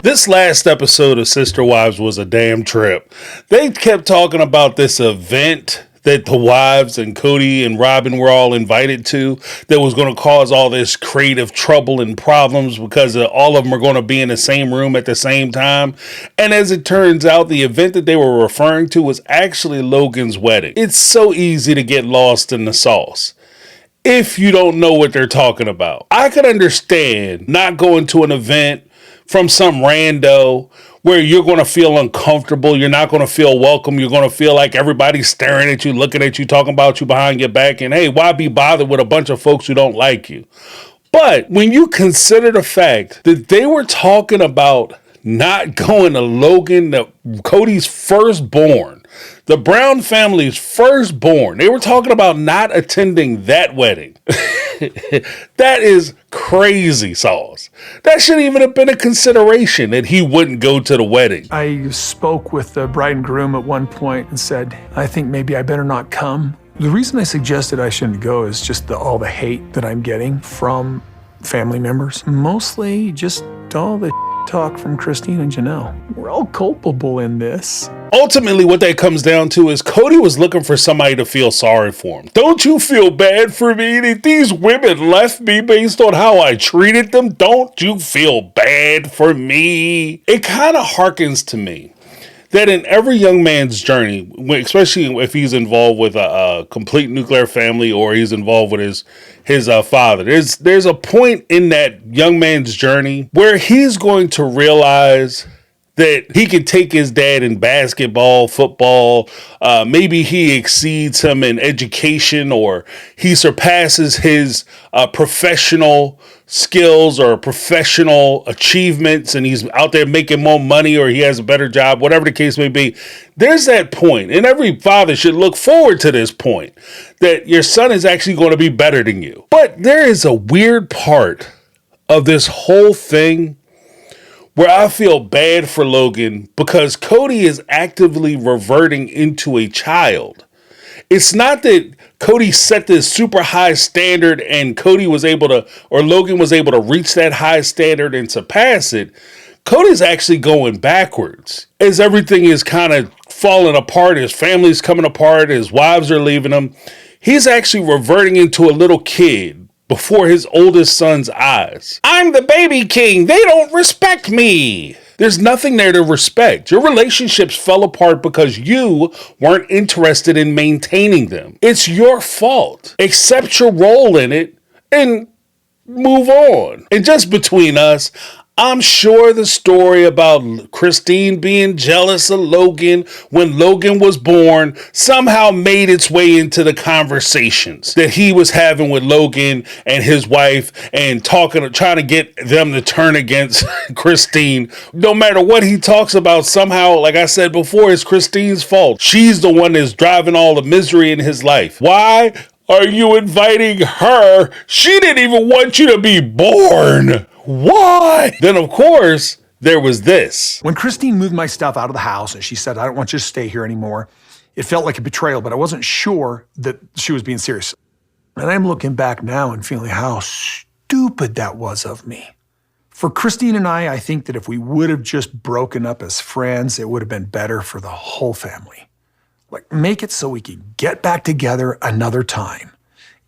This last episode of Sister Wives was a damn trip. They kept talking about this event that the wives and Kody and Robyn were all invited to that was going to cause all this creative trouble and problems because all of them are going to be in the same room at the same time. And as it turns out, the event that they were referring to was actually Logan's wedding. It's so easy to get lost in the sauce if you don't know what they're talking about. I could understand not going to an event from some rando where you're going to feel uncomfortable. You're not going to feel welcome. You're going to feel like everybody's staring at you, looking at you, talking about you behind your back. And hey, why be bothered with a bunch of folks who don't like you? But when you consider the fact that they were talking about not going to Logan, Kody's firstborn, the Brown family's firstborn, they were talking about not attending that wedding. That is crazy sauce. That shouldn't even have been a consideration that he wouldn't go to the wedding. I spoke with the bride and groom at one point and said, I think maybe I better not come. The reason I suggested I shouldn't go is just all the hate that I'm getting from family members. Mostly just all the talk from Christine and Janelle. We're all culpable in this. Ultimately, what that comes down to is Kody was looking for somebody to feel sorry for him. Don't you feel bad for me that these women left me based on how I treated them? Don't you feel bad for me? It kind of harkens to me that in every young man's journey, especially if he's involved with a complete nuclear family or he's involved with his father, there's a point in that young man's journey where he's going to realize that he could take his dad in basketball, football, maybe he exceeds him in education or he surpasses his professional skills or professional achievements and he's out there making more money or he has a better job, whatever the case may be. There's that point, and every father should look forward to this point, that your son is actually going to be better than you. But there is a weird part of this whole thing where I feel bad for Logan because Kody is actively reverting into a child. It's not that Kody set this super high standard and Logan was able to reach that high standard and surpass it. Cody's actually going backwards as everything is kind of falling apart. His family's coming apart. His wives are leaving him. He's actually reverting into a little kid before his oldest son's eyes. I'm the baby king. They don't respect me. There's nothing there to respect. Your relationships fell apart because you weren't interested in maintaining them. It's your fault. Accept your role in it and move on. And just between us, I'm sure the story about Christine being jealous of Logan when Logan was born somehow made its way into the conversations that he was having with Logan and his wife and trying to get them to turn against Christine. No matter what he talks about, somehow, like I said before, it's Christine's fault. She's the one that's driving all the misery in his life. Why are you inviting her? She didn't even want you to be born. Why? Then, of course, there was this. When Christine moved my stuff out of the house and she said, I don't want you to stay here anymore, it felt like a betrayal, but I wasn't sure that she was being serious. And I'm looking back now and feeling how stupid that was of me. For Christine and I think that if we would have just broken up as friends, it would have been better for the whole family. Like, make it so we could get back together another time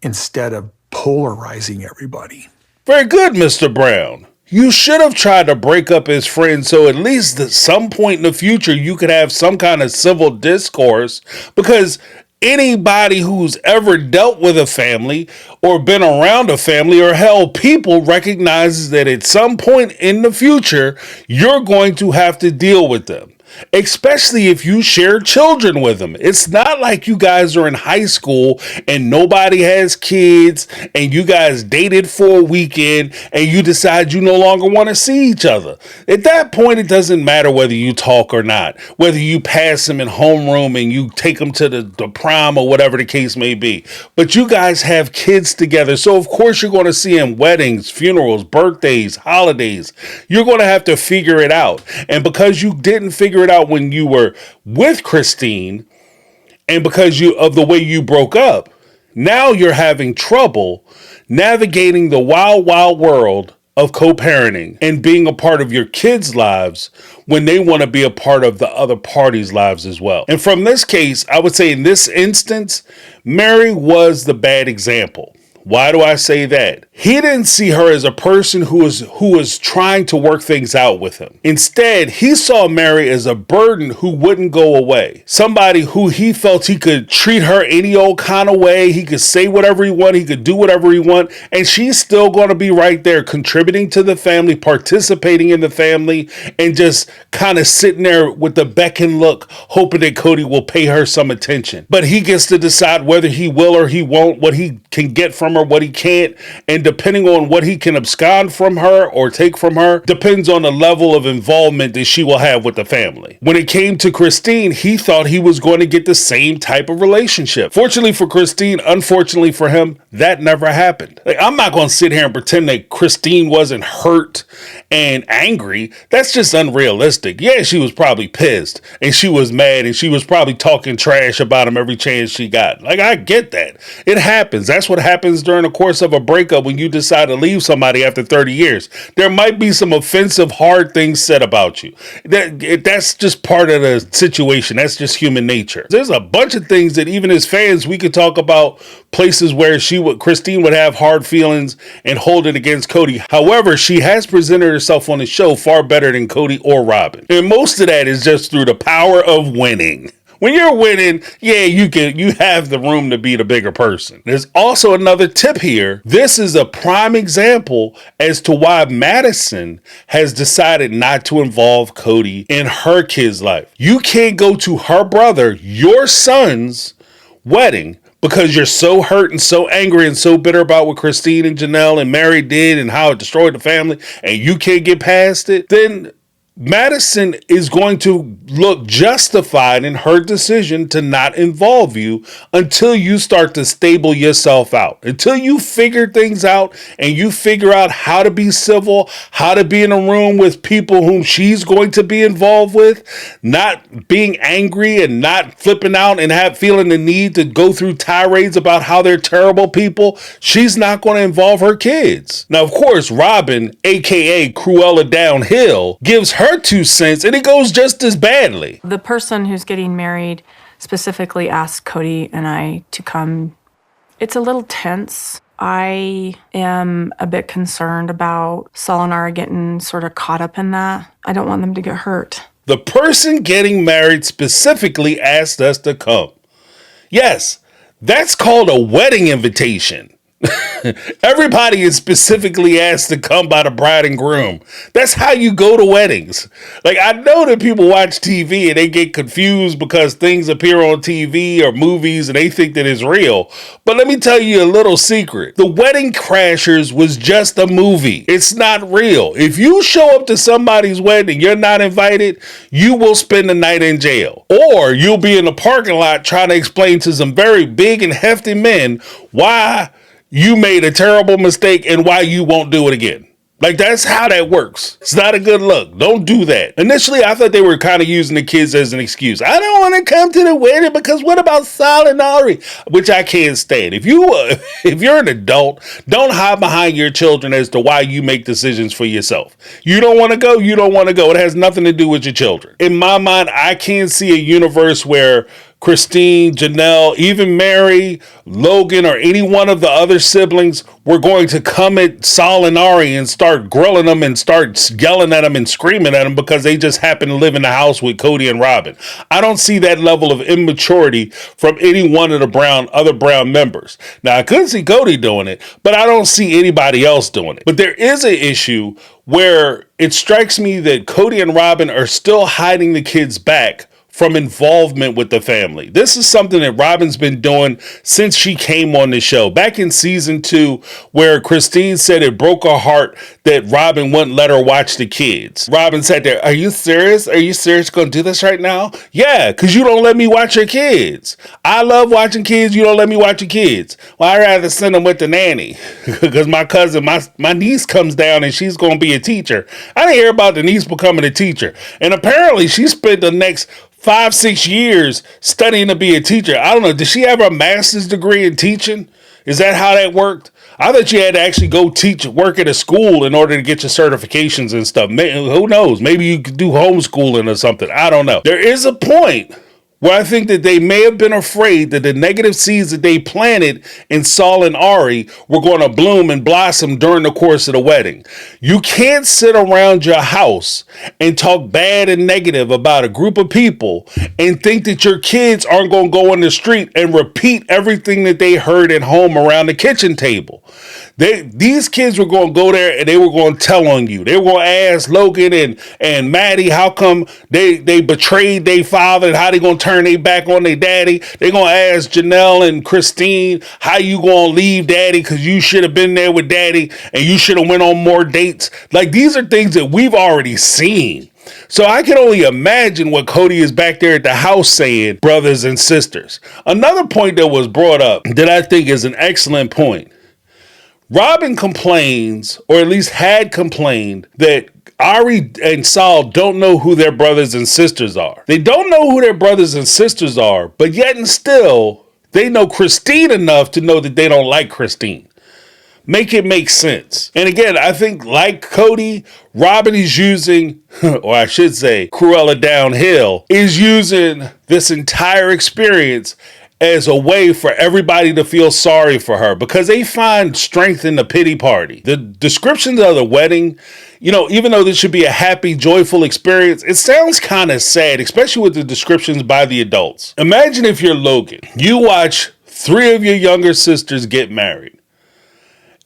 instead of polarizing everybody. Very good, Mr. Brown. You should have tried to break up as friends so at least at some point in the future you could have some kind of civil discourse, because anybody who's ever dealt with a family or been around a family or hell, people recognizes that at some point in the future you're going to have to deal with them. Especially if you share children with them. It's not like you guys are in high school and nobody has kids and you guys dated for a weekend and you decide you no longer want to see each other. At that point, it doesn't matter whether you talk or not, whether you pass them in homeroom and you take them to the prom or whatever the case may be. But you guys have kids together. So of course you're going to see them weddings, funerals, birthdays, holidays. You're going to have to figure it out. And because you didn't figure it out when you were with Christine and because of the way you broke up, now you're having trouble navigating the wild, wild world of co-parenting and being a part of your kids' lives when they want to be a part of the other party's lives as well. And from this case, I would say in this instance, Mary was the bad example. Why do I say that? He didn't see her as a person who was trying to work things out with him. Instead, he saw Mary as a burden who wouldn't go away. Somebody who he felt he could treat her any old kind of way. He could say whatever he wanted. He could do whatever he wanted. And she's still going to be right there contributing to the family, participating in the family, and just kind of sitting there with the beck and look, hoping that Kody will pay her some attention. But he gets to decide whether he will or he won't, what he can get from her, what he can't, and depending on what he can abscond from her or take from her, depends on the level of involvement that she will have with the family. When it came to Christine, he thought he was going to get the same type of relationship. Fortunately for Christine, unfortunately for him, that never happened. Like, I'm not going to sit here and pretend that Christine wasn't hurt and angry. That's just unrealistic. Yeah, she was probably pissed and she was mad and she was probably talking trash about him every chance she got. Like, I get that. It happens. That's what happens during the course of a breakup when you decide to leave somebody after 30 years. There might be some offensive, hard things said about you. That's just part of the situation. That's just human nature. There's a bunch of things that even as fans, we could talk about places where Christine would have hard feelings and hold it against Kody. However, she has presented herself on the show far better than Kody or Robyn. And most of that is just through the power of winning. When you're winning, yeah, you have the room to be the bigger person. There's also another tip here. This is a prime example as to why Madison has decided not to involve Kody in her kid's life. You can't go to her brother, your son's wedding, because you're so hurt and so angry and so bitter about what Christine and Janelle and Mary did and how it destroyed the family, and you can't get past it, then Madison is going to look justified in her decision to not involve you until you start to stable yourself out, until you figure things out and you figure out how to be civil, how to be in a room with people whom she's going to be involved with, not being angry and not flipping out and feeling the need to go through tirades about how they're terrible people. She's not going to involve her kids. Now, of course, Robyn, aka Cruella Downhill, gives her 2 cents and it goes just as badly. The person who's getting married specifically asked Kody and I to come. It's a little tense. I am a bit concerned about Saul and Ara getting sort of caught up in that. I don't want them to get hurt. The person getting married specifically asked us to come. Yes, that's called a wedding invitation. Everybody is specifically asked to come by the bride and groom. That's how you go to weddings. Like, I know that people watch TV and they get confused because things appear on TV or movies and they think that it's real. But let me tell you a little secret. The Wedding Crashers was just a movie. It's not real. If you show up to somebody's wedding and you're not invited, you will spend the night in jail. Or you'll be in the parking lot trying to explain to some very big and hefty men why you made a terrible mistake and why you won't do it again. Like, that's how that works. It's not a good look. Don't do that. Initially, I thought they were kind of using the kids as an excuse. I don't want to come to the wedding because what about Saul and Ari? Which I can't stand. If you're an adult, don't hide behind your children as to why you make decisions for yourself. You don't want to go, you don't want to go. It has nothing to do with your children. In my mind, I can't see a universe where Christine, Janelle, even Mary, Logan, or any one of the other siblings were going to come at Saul and Ari and start grilling them and start yelling at them and screaming at them because they just happen to live in the house with Kody and Robyn. I don't see that level of immaturity from any one of the other Brown members. Now, I could see Kody doing it, but I don't see anybody else doing it. But there is an issue where it strikes me that Kody and Robyn are still hiding the kids back from involvement with the family. This is something that Robyn's been doing since she came on the show. Back in season 2, where Christine said it broke her heart that Robyn wouldn't let her watch the kids. Robyn sat there, are you serious? Are you serious going to do this right now? Yeah, because you don't let me watch your kids. I love watching kids. You don't let me watch your kids. Well, I'd rather send them with the nanny because my cousin, my niece comes down and she's going to be a teacher. I didn't hear about the niece becoming a teacher. And apparently she spent the next 5-6 years studying to be a teacher. I don't know. Did she have a master's degree in teaching? Is that how that worked? I thought you had to actually go work at a school in order to get your certifications and stuff. Who knows? Maybe you could do homeschooling or something. I don't know. There is a point where I think that they may have been afraid that the negative seeds that they planted in Saul and Ari were going to bloom and blossom during the course of the wedding. You can't sit around your house and talk bad and negative about a group of people and think that your kids aren't going to go in the street and repeat everything that they heard at home around the kitchen table. These kids were going to go there and they were going to tell on you. They were going to ask Logan and Maddie how come they betrayed their father and how they going to turn their back on their daddy. They're going to ask Janelle and Christine how you going to leave daddy because you should have been there with daddy and you should have went on more dates. Like, these are things that we've already seen. So I can only imagine what Kody is back there at the house saying, brothers and sisters. Another point that was brought up that I think is an excellent point. Robyn complains, or at least had complained, that Ari and Saul don't know who their brothers and sisters are. They don't know who their brothers and sisters are, but yet and still, they know Christine enough to know that they don't like Christine. Make it make sense. And again, I think like Kody, Robyn is using, or I should say, Cruella Downhill, is using this entire experience as a way for everybody to feel sorry for her because they find strength in the pity party. The descriptions of the wedding, even though this should be a happy, joyful experience, it sounds kind of sad, especially with the descriptions by the adults. Imagine if you're Logan. You watch 3 of your younger sisters get married.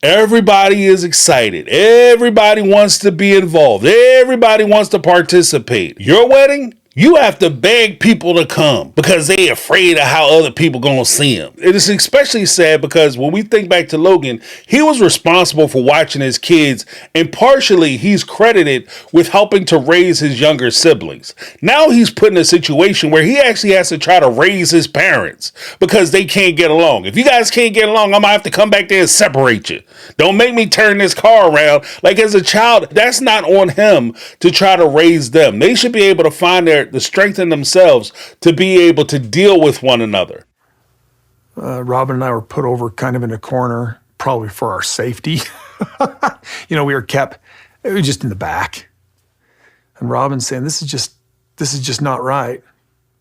Everybody is excited. Everybody wants to be involved. Everybody wants to participate. Your wedding? You have to beg people to come because they're afraid of how other people going to see them. It is especially sad because when we think back to Logan, he was responsible for watching his kids, and partially he's credited with helping to raise his younger siblings. Now he's put in a situation where he actually has to try to raise his parents because they can't get along. If you guys can't get along, I'm going to have to come back there and separate you. Don't make me turn this car around. Like, as a child, that's not on him to try to raise them. They should be able to find the strength in themselves to be able to deal with one another. Robyn and I were put over kind of in a corner, probably for our safety. We were kept just in the back. And Robyn's saying, this is just not right.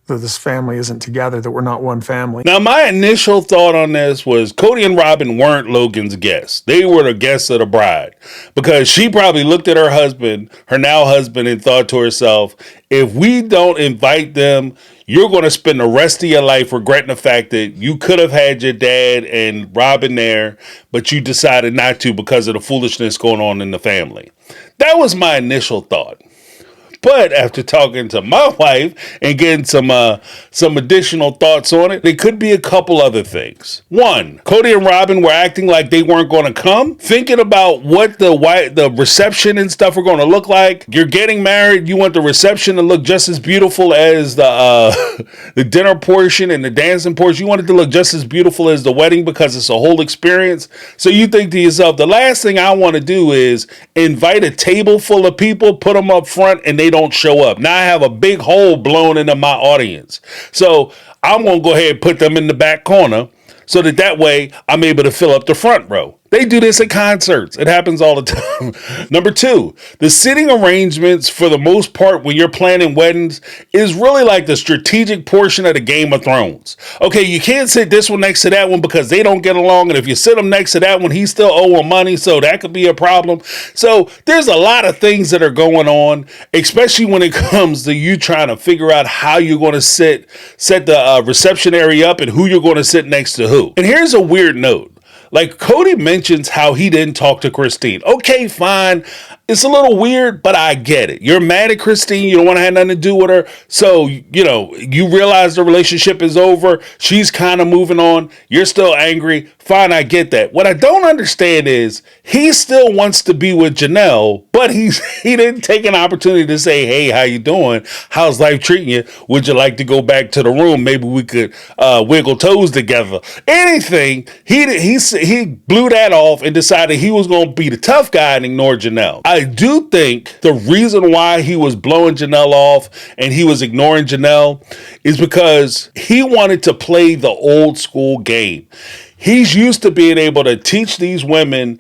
That this family isn't together, that we're not one family. Now, my initial thought on this was Kody and Robyn weren't Logan's guests. They were the guests of the bride because she probably looked at her husband, her now husband, and thought to herself, if we don't invite them, you're going to spend the rest of your life regretting the fact that you could have had your dad and Robyn there, but you decided not to because of the foolishness going on in the family. That was my initial thought. But after talking to my wife and getting some additional thoughts on it, there could be a couple other things. One, Kody and Robyn were acting like they weren't going to come, thinking about what the reception and stuff were going to look like. You're getting married. You want the reception to look just as beautiful as the dinner portion and the dancing portion. You want it to look just as beautiful as the wedding because it's a whole experience. So you think to yourself, the last thing I want to do is invite a table full of people, put them up front, and they don't show up. Now I have a big hole blown into my audience. So I'm going to go ahead and put them in the back corner so that way I'm able to fill up the front row. They do this at concerts. It happens all the time. Number 2, the seating arrangements, for the most part, when you're planning weddings, is really like the strategic portion of the Game of Thrones. Okay, you can't sit this one next to that one because they don't get along. And if you sit them next to that one, he's still owing money. So that could be a problem. So there's a lot of things that are going on, especially when it comes to you trying to figure out how you're going to set the reception area up and who you're going to sit next to who. And here's a weird note. Like, Kody mentions how he didn't talk to Christine. Okay, fine. It's a little weird, but I get it. You're mad at Christine. You don't want to have nothing to do with her. So, you realize the relationship is over. She's kind of moving on. You're still angry. Fine, I get that. What I don't understand is he still wants to be with Janelle, but he didn't take an opportunity to say, hey, how you doing? How's life treating you? Would you like to go back to the room? Maybe we could wiggle toes together. Anything. He blew that off and decided he was going to be the tough guy and ignore Janelle. I do think the reason why he was blowing Janelle off and he was ignoring Janelle is because he wanted to play the old school game. He's used to being able to teach these women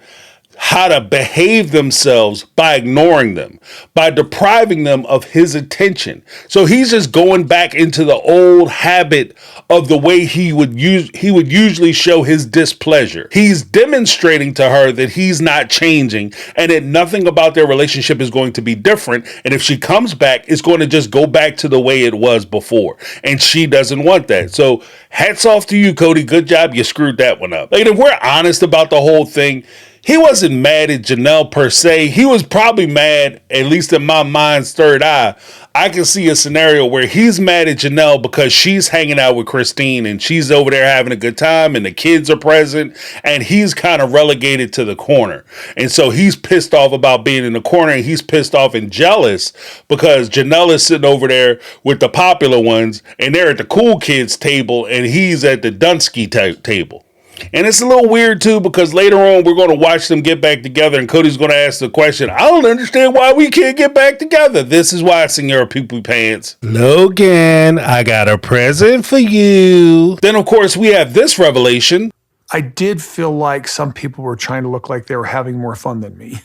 how to behave themselves by ignoring them, by depriving them of his attention. So he's just going back into the old habit of the way he would usually show his displeasure. He's demonstrating to her that he's not changing and that nothing about their relationship is going to be different. And if she comes back, it's going to just go back to the way it was before. And she doesn't want that. So hats off to you, Kody. Good job. You screwed that one up. Like, if we're honest about the whole thing, he wasn't mad at Janelle per se. He was probably mad, at least in my mind's third eye. I can see a scenario where he's mad at Janelle because she's hanging out with Christine and she's over there having a good time and the kids are present and he's kind of relegated to the corner. And so he's pissed off about being in the corner, and he's pissed off and jealous because Janelle is sitting over there with the popular ones and they're at the cool kids table and he's at the Dunsky table. And it's a little weird, too, because later on we're going to watch them get back together and Kody's going to ask the question, I don't understand why we can't get back together. This is why, Senora Poopy Pants. Logan, I got a present for you. Then, of course, we have this revelation. I did feel like some people were trying to look like they were having more fun than me.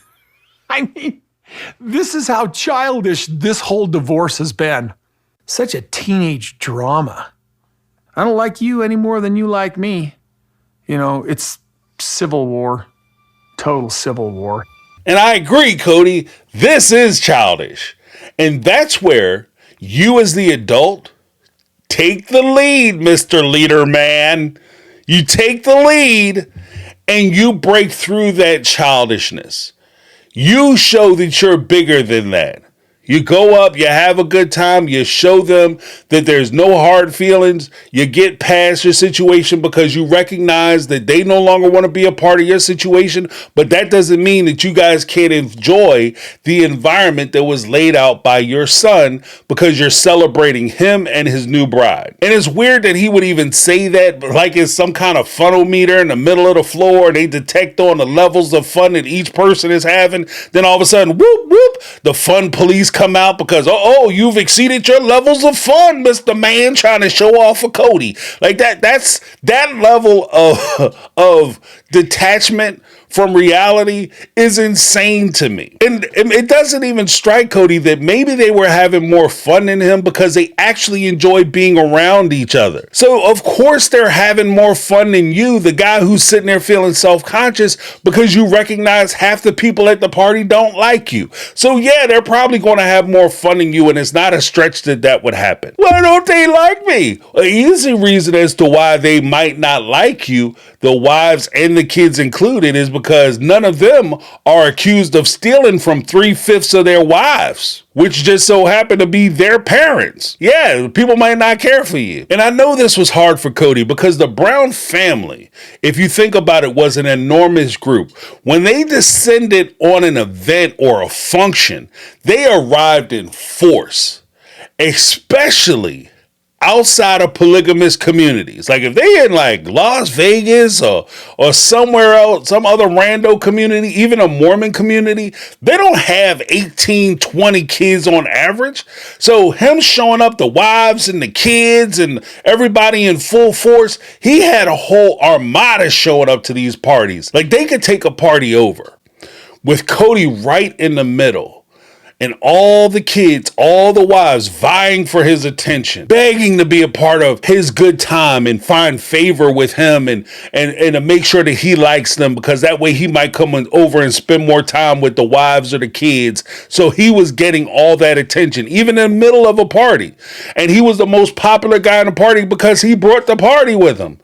I mean, this is how childish this whole divorce has been. Such a teenage drama. I don't like you any more than you like me. You know, it's civil war, total civil war. And I agree, Kody, this is childish. And that's where you as the adult take the lead, Mr. Leader Man. You take the lead and you break through that childishness. You show that you're bigger than that. You go up, you have a good time, you show them that there's no hard feelings, you get past your situation because you recognize that they no longer want to be a part of your situation, but that doesn't mean that you guys can't enjoy the environment that was laid out by your son because you're celebrating him and his new bride. And it's weird that he would even say that like it's some kind of funnel meter in the middle of the floor, and they detect on the levels of fun that each person is having. Then all of a sudden, whoop, whoop, the fun police come out because, you've exceeded your levels of fun, Mr. Man, trying to show off for Kody. Like that's that level of detachment from reality is insane to me. And it doesn't even strike Kody that maybe they were having more fun than him because they actually enjoy being around each other. So of course they're having more fun than you, the guy who's sitting there feeling self-conscious because you recognize half the people at the party don't like you. So yeah, they're probably going to have more fun than you, and it's not a stretch that would happen. Why don't they like me? An easy reason as to why they might not like you, the wives and the kids included, is because none of them are accused of stealing from 3/5 of their wives, which just so happen to be their parents. Yeah, people might not care for you. And I know this was hard for Kody because the Brown family, if you think about it, was an enormous group. When they descended on an event or a function, they arrived in force, especially outside of polygamous communities. Like if they in like Las Vegas or somewhere else, some other rando community, even a Mormon community, they don't have 18, 20 kids on average. So him showing up, the wives and the kids and everybody in full force, he had a whole armada showing up to these parties. Like they could take a party over with Kody right in the middle. And all the kids, all the wives vying for his attention, begging to be a part of his good time and find favor with him and to make sure that he likes them, because that way he might come over and spend more time with the wives or the kids. So he was getting all that attention, even in the middle of a party. And he was the most popular guy in the party because he brought the party with him.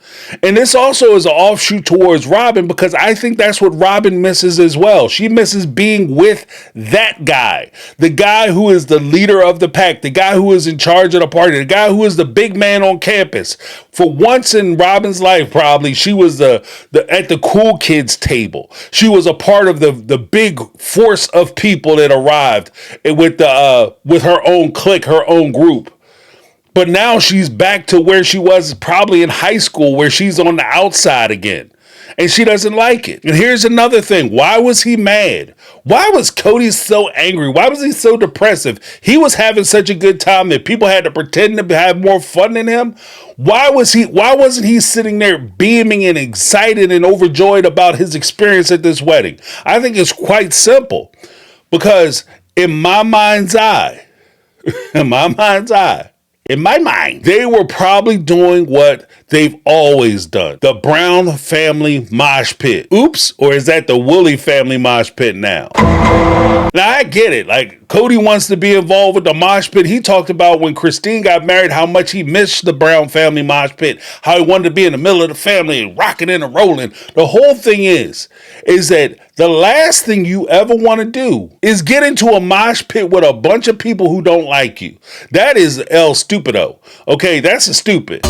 And this also is an offshoot towards Robyn, because I think that's what Robyn misses as well. She misses being with that guy. The guy who is the leader of the pack, the guy who is in charge of the party, the guy who is the big man on campus. For once in Robyn's life, probably, she was the at the cool kids table. She was a part of the big force of people that arrived with her own clique, her own group. But now she's back to where she was probably in high school, where she's on the outside again. and she doesn't like it. And here's another thing. Why was he mad? Why was Kody so angry? Why was he so depressive? He was having such a good time that people had to pretend to have more fun than him. Why wasn't he sitting there beaming and excited and overjoyed about his experience at this wedding? I think it's quite simple. Because in my mind's eye, in my mind, they were probably doing what they've always done. The Brown family mosh pit. Oops, or is that the Woolley family mosh pit now? Now, I get it. Like, Kody wants to be involved with the mosh pit. He talked about when Christine got married, how much he missed the Brown family mosh pit, how he wanted to be in the middle of the family and rocking and rolling. The whole thing is that the last thing you ever want to do is get into a mosh pit with a bunch of people who don't like you. That is El Stupido. Okay, that's a stupid.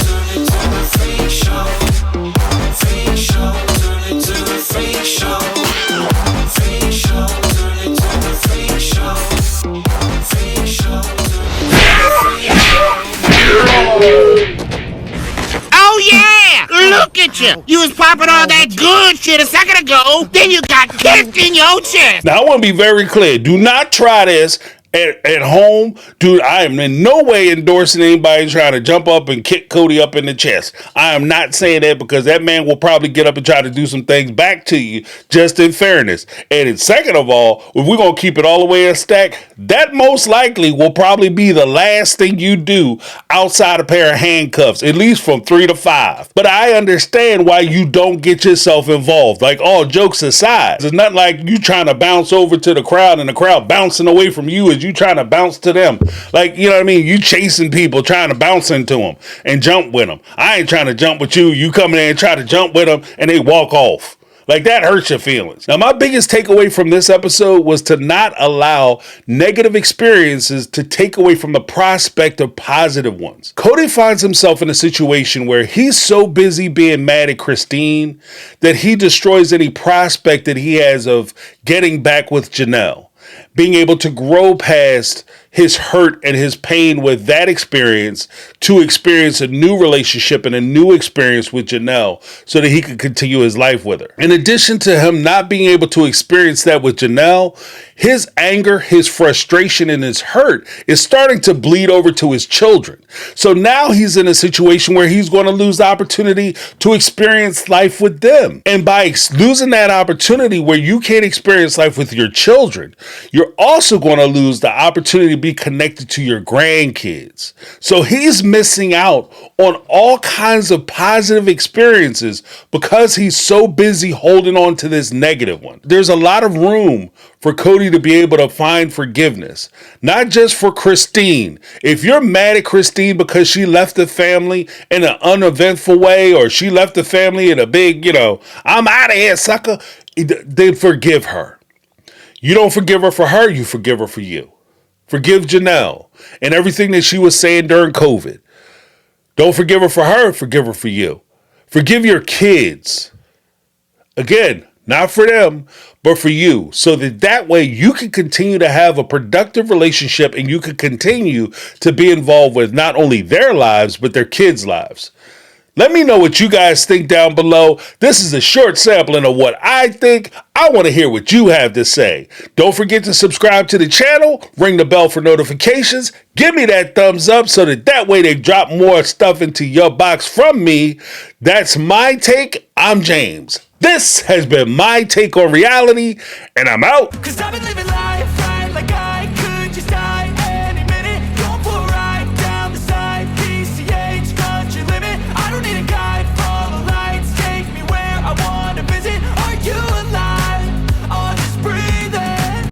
Oh yeah! Look at you! You was popping all that good shit a second ago, then you got kicked in your chest! Now I want to be very clear. Do not try this at home. Dude, I am in no way endorsing anybody trying to jump up and kick Kody up in the chest. I am not saying that because that man will probably get up and try to do some things back to you, just in fairness. And second of all, if we're going to keep it all the way a stack, that most likely will probably be the last thing you do outside a pair of handcuffs, at least from 3 to 5. But I understand why you don't get yourself involved. Like, all jokes aside, it's not like you trying to bounce over to the crowd and the crowd bouncing away from you as you trying to bounce to them. Like, you know what I mean? You chasing people, trying to bounce into them and jump with them. I ain't trying to jump with you. You come in there and try to jump with them and they walk off. Like, that hurts your feelings. Now, my biggest takeaway from this episode was to not allow negative experiences to take away from the prospect of positive ones. Kody finds himself in a situation where he's so busy being mad at Christine that he destroys any prospect that he has of getting back with Janelle. Being able to grow past his hurt and his pain with that experience to experience a new relationship and a new experience with Janelle so that he could continue his life with her. In addition to him not being able to experience that with Janelle, his anger, his frustration, and his hurt is starting to bleed over to his children. So now he's in a situation where he's going to lose the opportunity to experience life with them. And by losing that opportunity where you can't experience life with your children, you're also going to lose the opportunity to be connected to your grandkids. So he's missing out on all kinds of positive experiences because he's so busy holding on to this negative one. There's a lot of room for Kody to be able to find forgiveness, not just for Christine. If you're mad at Christine because she left the family in an uneventful way, or she left the family in a big, I'm out of here, sucker, then forgive her. You don't forgive her for her, you forgive her for you. Forgive Janelle and everything that she was saying during COVID. Don't forgive her, forgive her for you. Forgive your kids. Again, not for them, but for you. So that way you can continue to have a productive relationship and you can continue to be involved with not only their lives, but their kids' lives. Let me know what you guys think down below. This is a short sampling of what I think. I want to hear what you have to say. Don't forget to subscribe to the channel, ring the bell for notifications, give me that thumbs up so that way they drop more stuff into your box from me. That's my take. I'm James. This has been My Take on Reality, and I'm out.